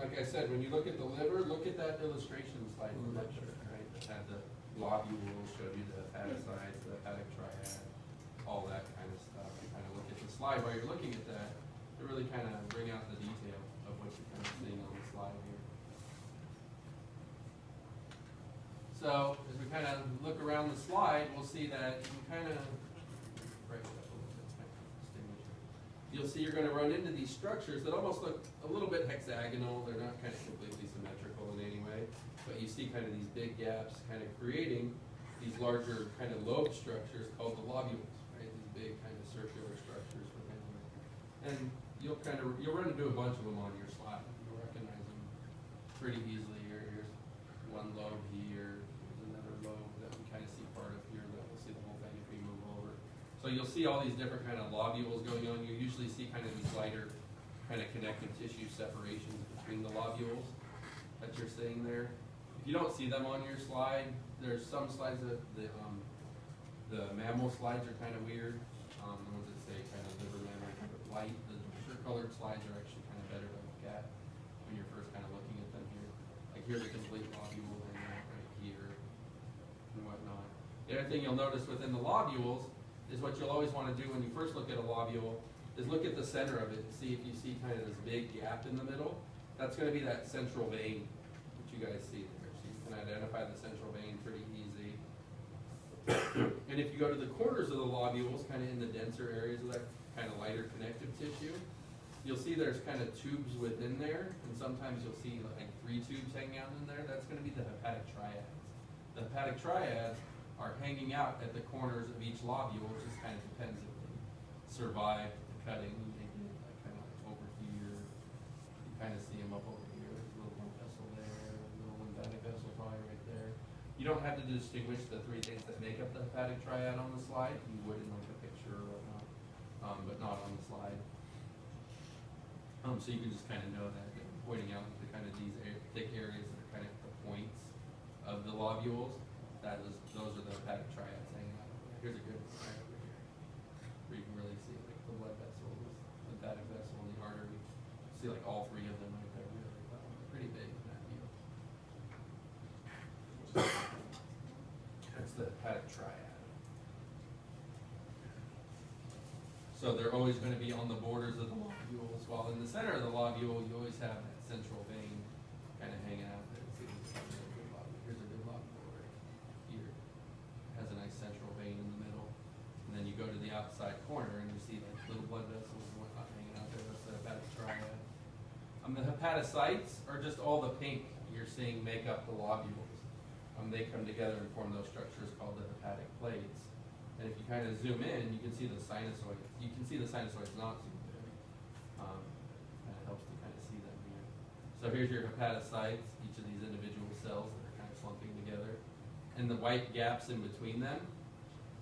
like I said, when you look at the liver, look at that illustration slide from lecture, right? That had the globules, showed you the hepatocytes, the hepatic triad, all that kind of stuff. You kind of look at the slide while you're looking at that to really kind of bring out the detail of what you're kind of seeing on the slide here. So as we kind of look around the slide, we'll see that you can kind of break it up a little bit. Kind of distinguish it. You'll see you're going to run into these structures that almost look a little bit hexagonal. They're not kind of completely symmetrical in any way, but you see kind of these big gaps kind of creating these larger kind of lobe structures called the lobules, right? These big kind of circular structures within here. And you'll run into a bunch of them on your slide. You'll recognize them pretty easily. Here's one lobe here. There's another lobe that we kind of see part of here. That we'll see the whole thing if we move over. So you'll see all these different kind of lobules going on. You usually see kind of these lighter kind of connective tissue separations between the lobules that you're seeing there. If you don't see them on your slide, there's some slides that the mammal slides are kind of weird. The ones that say kind of liver mammal, but light. The colored slides are actually kind of better to look at when you're first kind of looking at them here. Like here's a complete lobule hanging out right here and whatnot. The other thing you'll notice within the lobules is what you'll always want to do when you first look at a lobule is look at the center of it and see if you see kind of this big gap in the middle. That's going to be that central vein that you guys see there. So you can identify the central vein pretty easy. And if you go to the corners of the lobules, kind of in the denser areas of that kind of lighter connective tissue, you'll see there's kind of tubes within there, and sometimes you'll see like 3 tubes hanging out in there. That's going to be the hepatic triads. The hepatic triads are hanging out at the corners of each lobule. It just kind of depends if they survive the cutting. You may get like kind of like over here. You kind of see them up over here. There's a little blood vessel there, a little lymphatic vessel probably right there. You don't have to distinguish the 3 things that make up the hepatic triad on the slide. You would in like a picture or whatnot, but not on the slide. So you can just kind of know that, pointing out the kind of these thick areas that are kind of the points of the lobules. Those are the hepatic triads hanging out. Here's a good one right over here, where you can really see like the blood vessel, the lymphatic vessel, and the artery. See like all 3 of them right there. Really well. Pretty big in that view. That's the hepatic triad. So they're always going to be on the borders of the lobules, while in the center of the lobule, you always have that central vein kind of hanging out there. See, here's a good lobule right here. It has a nice central vein in the middle. And then you go to the outside corner and you see like little blood vessels and whatnot hanging out there. That's the hepatic triad. The hepatocytes are just all the pink you're seeing make up the lobules. They come together and form those structures called the hepatic plates. And if you kind of zoom in, you can see the sinusoids. You can see the sinusoids not zoomed in. Kind of helps to kind of see them here. So here's your hepatocytes, each of these individual cells that are kind of slumping together. And the white gaps in between them,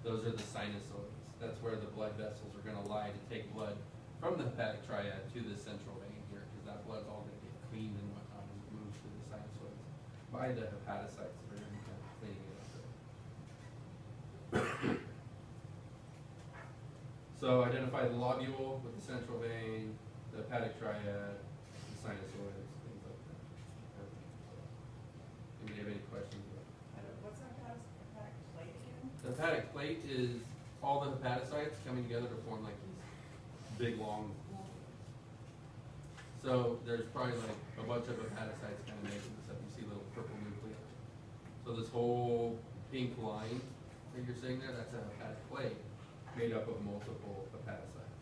those are the sinusoids. That's where the blood vessels are going to lie to take blood from the hepatic triad to the central vein here, because that blood's all going to get cleaned and whatnot as it moves to the sinusoids by the hepatocytes that are going to be kind of cleaning it up there. So identify the lobule with the central vein, the hepatic triad, the sinusoids, things like that. Anybody have any questions about that? What's the hepatic plate again? The hepatic plate is all the hepatocytes coming together to form like these big long. So there's probably like a bunch of hepatocytes kind of making this up. You see little purple nuclei. So this whole pink line that you're seeing there, that's a hepatic plate made up of multiple hepatocytes.